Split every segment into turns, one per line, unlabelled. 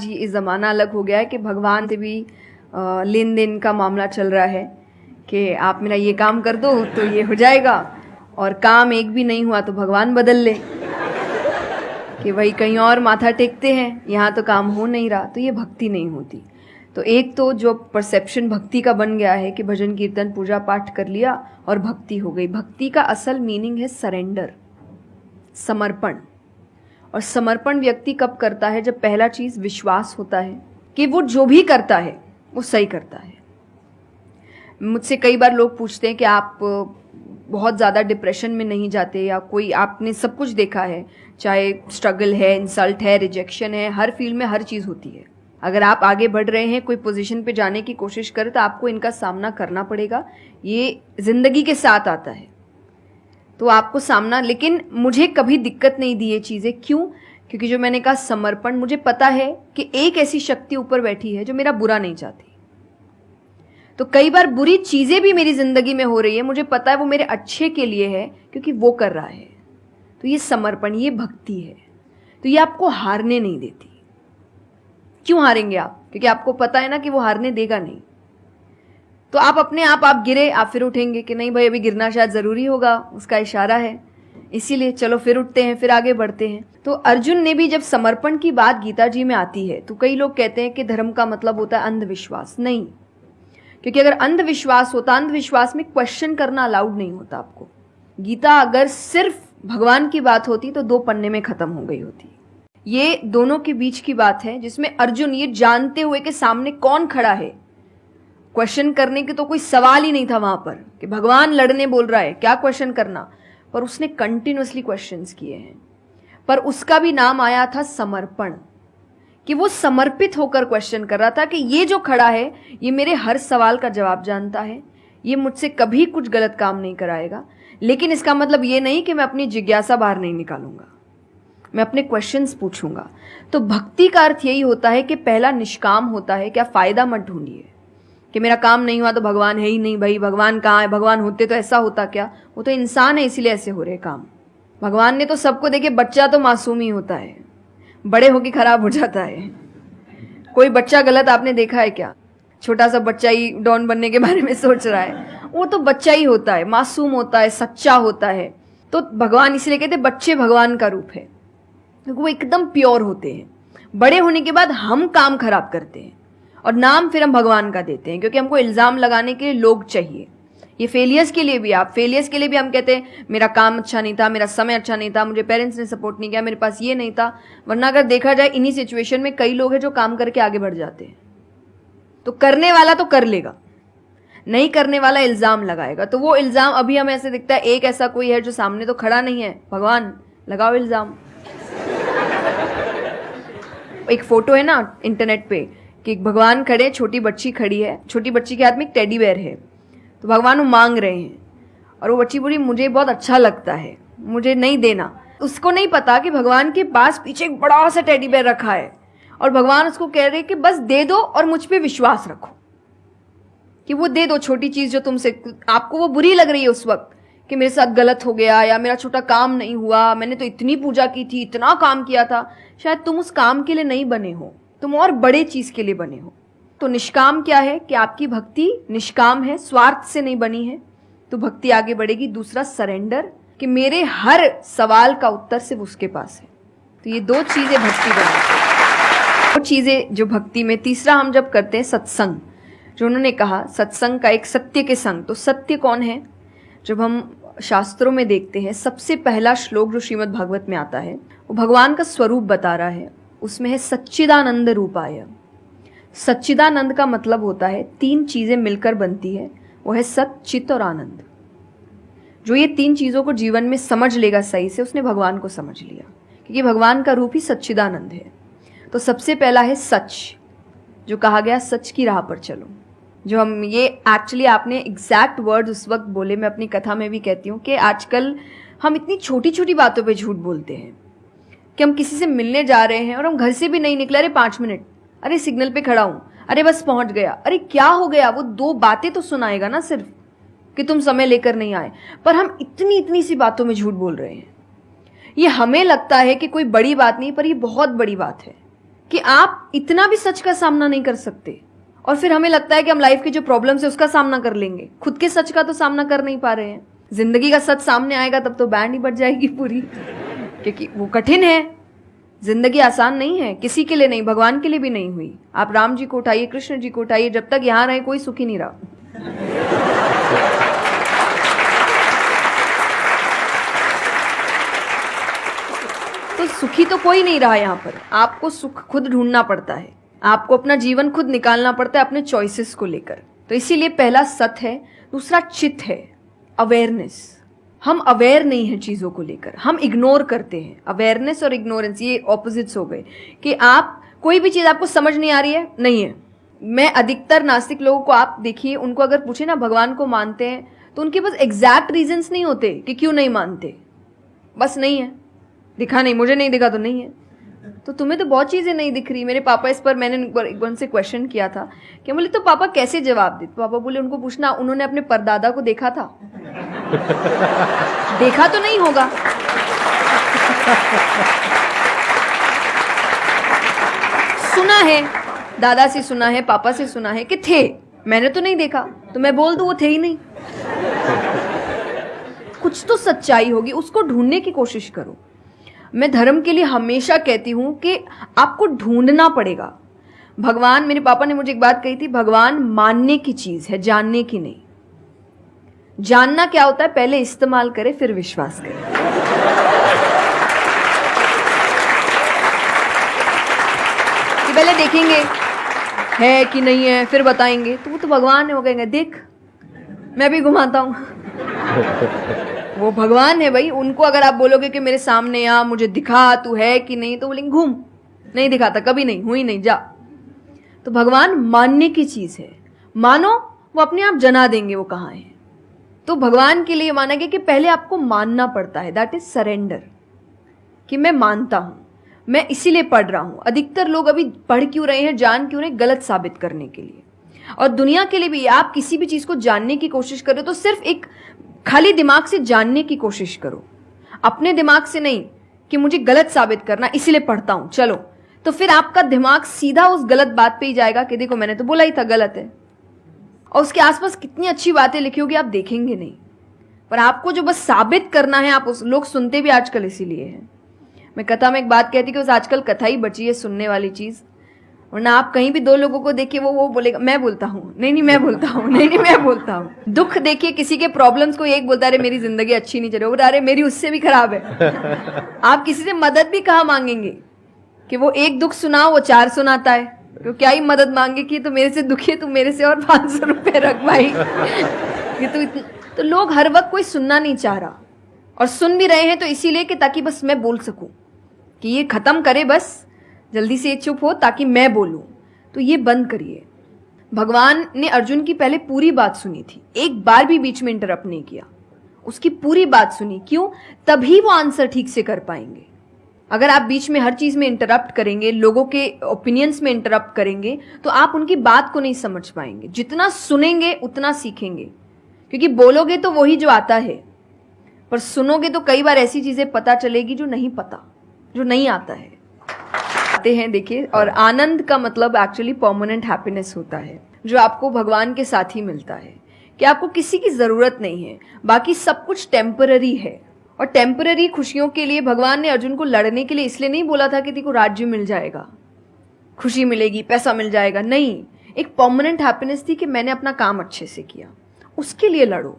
आज ये ज़माना अलग हो गया है कि भगवान से भी लेन देन का मामला चल रहा है कि आप मेरा ये काम कर दो तो ये हो जाएगा, और काम एक भी नहीं हुआ तो भगवान बदल ले कि भाई कहीं और माथा टेकते हैं, यहाँ तो काम हो नहीं रहा। तो ये भक्ति नहीं होती। तो एक तो जो परसेप्शन भक्ति का बन गया है कि भजन कीर्तन पूजा पाठ कर लिया और भक्ति हो गई। भक्ति का असल मीनिंग है सरेंडर, समर्पण। और समर्पण व्यक्ति कब करता है? जब पहला चीज विश्वास होता है कि वो जो भी करता है वो सही करता है। मुझसे कई बार लोग पूछते हैं कि आप बहुत ज़्यादा डिप्रेशन में नहीं जाते, या कोई आपने सब कुछ देखा है, चाहे स्ट्रगल है, इंसल्ट है, रिजेक्शन है, हर फील्ड में हर चीज़ होती है। अगर आप आगे बढ़ रहे हैं, कोई पोजीशन पे जाने की कोशिश करें तो आपको इनका सामना करना पड़ेगा। ये जिंदगी के साथ आता है तो आपको सामना, लेकिन मुझे कभी दिक्कत नहीं दी ये चीज़ें। क्यों? क्योंकि जो मैंने कहा समर्पण, मुझे पता है कि एक ऐसी शक्ति ऊपर बैठी है जो मेरा बुरा नहीं चाहती। तो कई बार बुरी चीज़ें भी मेरी ज़िंदगी में हो रही है, मुझे पता है वो मेरे अच्छे के लिए है क्योंकि वो कर रहा है। तो ये समर्पण, ये भक्ति है। तो ये आपको हारने नहीं देती। क्यों हारेंगे आप? क्योंकि आपको पता है ना कि वो हारने देगा नहीं। तो आप अपने आप गिरे, आप फिर उठेंगे कि नहीं भाई अभी गिरना शायद ज़रूरी होगा, उसका इशारा है, इसीलिए चलो फिर उठते हैं, फिर आगे बढ़ते हैं। तो अर्जुन ने भी जब समर्पण की बात गीता जी में आती है तो कई लोग कहते हैं कि धर्म का मतलब होता है अंधविश्वास। नहीं, क्योंकि अगर अंधविश्वास होता, अंधविश्वास में क्वेश्चन करना अलाउड नहीं होता आपको। गीता अगर सिर्फ भगवान की बात होती तो 2 पन्ने में खत्म हो गई होती। ये दोनों के बीच की बात है जिसमें अर्जुन ये जानते हुए कि सामने कौन खड़ा है, क्वेश्चन करने की तो कोई सवाल ही नहीं था वहां पर कि भगवान लड़ने बोल रहा है, क्या क्वेश्चन करना, पर उसने कंटिन्यूअसली क्वेश्चंस किए हैं। पर उसका भी नाम आया था समर्पण, कि वो समर्पित होकर क्वेश्चन कर रहा था कि ये जो खड़ा है ये मेरे हर सवाल का जवाब जानता है, ये मुझसे कभी कुछ गलत काम नहीं कराएगा, लेकिन इसका मतलब ये नहीं कि मैं अपनी जिज्ञासा बाहर नहीं निकालूंगा, मैं अपने क्वेश्चंस पूछूंगा। तो भक्ति का अर्थ यही होता है कि पहला निष्काम होता है। क्या फायदा मत ढूंढिए कि मेरा काम नहीं हुआ तो भगवान है ही नहीं। भाई भगवान कहाँ है? भगवान होते तो ऐसा होता क्या? वो तो इंसान है इसीलिए ऐसे हो रहे काम। भगवान ने तो सबको देखे, बच्चा तो मासूम ही होता है, बड़े होके खराब हो जाता है। कोई बच्चा गलत आपने देखा है क्या? छोटा सा बच्चा ही डॉन बनने के बारे में सोच रहा है, वो तो बच्चा ही होता है, मासूम होता है, सच्चा होता है। तो भगवान इसलिए कहते बच्चे भगवान का रूप है, क्योंकि वो एकदम प्योर होते हैं। बड़े होने के बाद हम काम खराब करते हैं और नाम फिर हम भगवान का देते हैं, क्योंकि हमको इल्जाम लगाने के लिए लोग चाहिए। ये फेलियर्स के लिए भी, आप फेलियर्स के लिए भी हम कहते हैं मेरा काम अच्छा नहीं था, मेरा समय अच्छा नहीं था, मुझे पेरेंट्स ने सपोर्ट नहीं किया, मेरे पास ये नहीं था। वरना अगर देखा जाए इन्हीं सिचुएशन में कई लोग हैं जो काम करके आगे बढ़ जाते हैं। तो करने वाला तो कर लेगा, नहीं करने वाला इल्जाम लगाएगा। तो वो इल्जाम अभी हमें ऐसे दिखता है एक ऐसा कोई है जो सामने तो खड़ा नहीं है, भगवान लगाओ इल्जाम। एक फोटो है ना इंटरनेट पे कि भगवान खड़े, छोटी बच्ची खड़ी है, छोटी बच्ची के हाथ में एक टेडी बेयर है, तो भगवान वो मांग रहे हैं और वो बच्ची बोली मुझे बहुत अच्छा लगता है, मुझे नहीं देना। उसको नहीं पता कि भगवान के पास पीछे एक बड़ा सा टेडी बेयर रखा है और भगवान उसको कह रहे कि बस दे दो और मुझ पे विश्वास रखो कि वो दे दो छोटी चीज जो तुमसे, आपको वो बुरी लग रही है उस वक्त कि मेरे साथ गलत हो गया या मेरा छोटा काम नहीं हुआ, मैंने तो इतनी पूजा की थी, इतना काम किया था। शायद तुम उस काम के लिए नहीं बने हो, तुम और बड़े चीज के लिए बने हो। तो निष्काम क्या है कि आपकी भक्ति निष्काम है, स्वार्थ से नहीं बनी है, तो भक्ति आगे बढ़ेगी। दूसरा सरेंडर, कि मेरे हर सवाल का उत्तर सिर्फ उसके पास है। तो ये 2 चीजें भक्ति बनाती है, 2 चीजें जो भक्ति में। तीसरा हम जब करते हैं सत्संग, जो उन्होंने कहा सत्संग का एक सत्य के संग। तो सत्य कौन है? जब हम शास्त्रों में देखते हैं सबसे पहला श्लोक जो श्रीमद् भागवत में आता है वो भगवान का स्वरूप बता रहा है। उसमें है सच्चिदानंद रूपाय। सच्चिदानंद का मतलब होता है 3 चीजें मिलकर बनती है, वो है सत, चित और आनंद। जो ये 3 चीजों को जीवन में समझ लेगा सही से, उसने भगवान को समझ लिया, क्योंकि भगवान का रूप ही सच्चिदानंद है। तो सबसे पहला है सच, जो कहा गया सच की राह पर चलो। जो हम ये एक्चुअली आपने एग्जैक्ट वर्ड उस वक्त बोले, मैं अपनी कथा में भी कहती हूँ कि आजकल हम इतनी छोटी छोटी बातों पे झूठ बोलते हैं कि हम किसी से मिलने जा रहे हैं और हम घर से भी नहीं निकले, अरे 5 मिनट, अरे सिग्नल पे खड़ा हूँ, अरे बस पहुंच गया, अरे क्या हो गया, वो 2 बातें तो सुनाएगा ना सिर्फ कि तुम समय लेकर नहीं आए। पर हम इतनी इतनी सी बातों में झूठ बोल रहे हैं। ये हमें लगता है कि कोई बड़ी बात नहीं, पर ये बहुत बड़ी बात है कि आप इतना भी सच का सामना नहीं कर सकते, और फिर हमें लगता है कि हम लाइफ के जो प्रॉब्लम्स है उसका सामना कर लेंगे, खुद के सच का तो सामना कर नहीं पा रहे हैं। जिंदगी का सच सामने आएगा तब तो बैंड ही बज जाएगी पूरी, क्योंकि वो कठिन है। जिंदगी आसान नहीं है, किसी के लिए नहीं, भगवान के लिए भी नहीं हुई। आप राम जी को उठाइए, कृष्ण जी को उठाइए, जब तक यहां रहे कोई सुखी नहीं रहा। तो सुखी तो कोई नहीं रहा यहां पर। आपको सुख खुद ढूंढना पड़ता है, आपको अपना जीवन खुद निकालना पड़ता है अपने चॉइसेस को लेकर। तो इसीलिए पहला सत है। दूसरा चित है, अवेयरनेस। हम अवेयर नहीं है चीजों को लेकर, हम इग्नोर करते हैं। अवेयरनेस और इग्नोरेंस ये ऑपोजिट्स हो गए, कि आप कोई भी चीज आपको समझ नहीं आ रही है, नहीं है। मैं अधिकतर नास्तिक लोगों को आप देखिए, उनको अगर पूछे ना भगवान को मानते हैं, तो उनके पास एग्जैक्ट रीजंस नहीं होते कि क्यों नहीं मानते। बस नहीं है, दिखा नहीं, मुझे नहीं दिखा तो नहीं है। तो तुम्हें तो बहुत चीजें नहीं दिख रही। मेरे पापा इस पर मैंने एक बार उनसे क्वेश्चन किया था कि बोले तो पापा कैसे जवाब दे। पापा बोले उनको पूछना उन्होंने अपने परदादा को देखा था। देखा तो नहीं होगा, सुना है, दादा से सुना है, पापा से सुना है कि थे, मैंने तो नहीं देखा। तो मैं बोल दूं वो थे ही नहीं। कुछ तो सच्चाई होगी, उसको ढूंढने की कोशिश करो। मैं धर्म के लिए हमेशा कहती हूं कि आपको ढूंढना पड़ेगा। भगवान, मेरे पापा ने मुझे एक बात कही थी, भगवान मानने की चीज है, जानने की नहीं। जानना क्या होता है, पहले इस्तेमाल करे फिर विश्वास करे। कि पहले देखेंगे है कि नहीं है, फिर बताएंगे। तो वो तो भगवान है, वो कहेंगे देख मैं भी घुमाता हूं। वो भगवान है भाई। उनको अगर आप बोलोगे कि मेरे सामने आ, मुझे दिखा तू है कि नहीं, तो बोलेंगे घूम, नहीं दिखाता, कभी नहीं हुई, नहीं जा। तो भगवान मानने की चीज है, मानो वो अपने आप जना देंगे वो कहाँ है। तो भगवान के लिए माना गया कि पहले आपको मानना पड़ता है, दैट इज सरेंडर, कि मैं मानता हूं, मैं इसीलिए पढ़ रहा हूं। अधिकतर लोग अभी पढ़ क्यों रहे हैं, जान क्यों रहे, गलत साबित करने के लिए। और दुनिया के लिए भी, आप किसी भी चीज को जानने की कोशिश करो तो सिर्फ एक खाली दिमाग से जानने की कोशिश करो, अपने दिमाग से नहीं कि मुझे गलत साबित करना इसीलिए पढ़ता हूं चलो। तो फिर आपका दिमाग सीधा उस गलत बात पे ही जाएगा कि देखो मैंने तो बोला ही था गलत है। और उसके आसपास कितनी अच्छी बातें लिखी होगी आप देखेंगे नहीं, पर आपको जो बस साबित करना है, आप उस लोग सुनते भी आजकल इसीलिए हैं। मैं कथा में एक बात कहती कि उस आजकल कथा ही बची है सुनने वाली चीज, वरना आप कहीं भी दो लोगों को देखिए वो बोलेगा मैं बोलता हूँ, नहीं मैं बोलता हूँ, नहीं मैं बोलता हूँ। दुख देखिए किसी के, प्रॉब्लम्स को एक बोलता है अरे मेरी जिंदगी अच्छी नहीं चल रही, अरे मेरी उससे भी खराब है। आप किसी से मदद भी कहाँ मांगेंगे कि वो एक दुख सुनाओ वो 4 सुनाता है, तो क्या ही मदद मांगे कि तो मेरे से दुखी है, तू मेरे से और 500 रुपए रख भाई। ये तो लोग हर वक्त कोई सुनना नहीं चाह रहा, और सुन भी रहे हैं तो इसीलिए कि ताकि बस मैं बोल सकूं, कि ये खत्म करे बस जल्दी से चुप हो ताकि मैं बोलूं। तो ये बंद करिए। भगवान ने अर्जुन की पहले पूरी बात सुनी थी, एक बार भी बीच में इंटरप्ट नहीं किया, उसकी पूरी बात सुनी। क्यों? तभी वो आंसर ठीक से कर पाएंगे। अगर आप बीच में हर चीज में इंटरप्ट करेंगे, लोगों के ओपिनियंस में इंटरप्ट करेंगे, तो आप उनकी बात को नहीं समझ पाएंगे। जितना सुनेंगे उतना सीखेंगे, क्योंकि बोलोगे तो वही जो आता है, पर सुनोगे तो कई बार ऐसी चीजें पता चलेगी जो नहीं पता, जो नहीं आता है। आते हैं देखिए, और आनंद का मतलब एक्चुअली परमानेंट हैप्पीनेस होता है, जो आपको भगवान के साथ ही मिलता है, कि आपको किसी की जरूरत नहीं है, बाकी सब कुछ टेम्पररी है। और टेम्पररी खुशियों के लिए भगवान ने अर्जुन को लड़ने के लिए इसलिए नहीं बोला था कि तेको राज्य मिल जाएगा, खुशी मिलेगी, पैसा मिल जाएगा, नहीं। एक परमानेंट हैप्पीनेस थी कि मैंने अपना काम अच्छे से किया, उसके लिए लड़ो।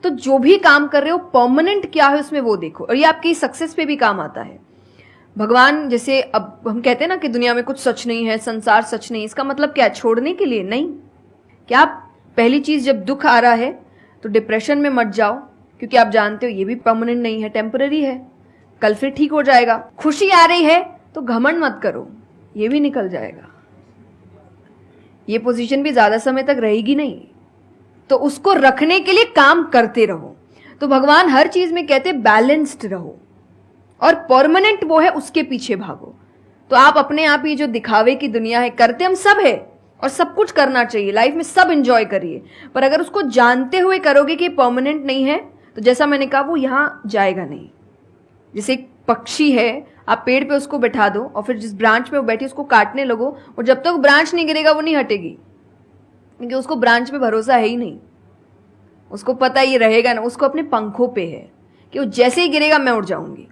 तो जो भी काम कर रहे हो परमानेंट क्या है उसमें वो देखो, और ये आपकी सक्सेस पे भी काम आता है। भगवान जैसे अब हम कहते हैं ना कि दुनिया में कुछ सच नहीं है, संसार सच नहीं, इसका मतलब क्या है? छोड़ने के लिए नहीं। क्या आप पहली चीज, जब दुख आ रहा है तो डिप्रेशन में मत जाओ, क्योंकि आप जानते हो ये भी परमानेंट नहीं है, टेम्पररी है, कल फिर ठीक हो जाएगा। खुशी आ रही है तो घमंड मत करो, ये भी निकल जाएगा, ये पोजीशन भी ज्यादा समय तक रहेगी नहीं, तो उसको रखने के लिए काम करते रहो। तो भगवान हर चीज में कहते बैलेंस्ड रहो, और परमानेंट वो है उसके पीछे भागो। तो आप अपने आप ही जो दिखावे की दुनिया है, करते हम सब है और सब कुछ करना चाहिए लाइफ में, सब एंजॉय करिए, पर अगर उसको जानते हुए करोगे कि परमानेंट नहीं है, तो जैसा मैंने कहा वो यहां जाएगा नहीं। जैसे एक पक्षी है, आप पेड़ पे उसको बैठा दो और फिर जिस ब्रांच में वो बैठी उसको काटने लगो, और जब तक ब्रांच नहीं गिरेगा वो नहीं हटेगी, क्योंकि उसको ब्रांच पे भरोसा है ही नहीं। उसको पता ये रहेगा ना, उसको अपने पंखों पे है कि वो जैसे ही गिरेगा मैं उड़ जाऊंगी।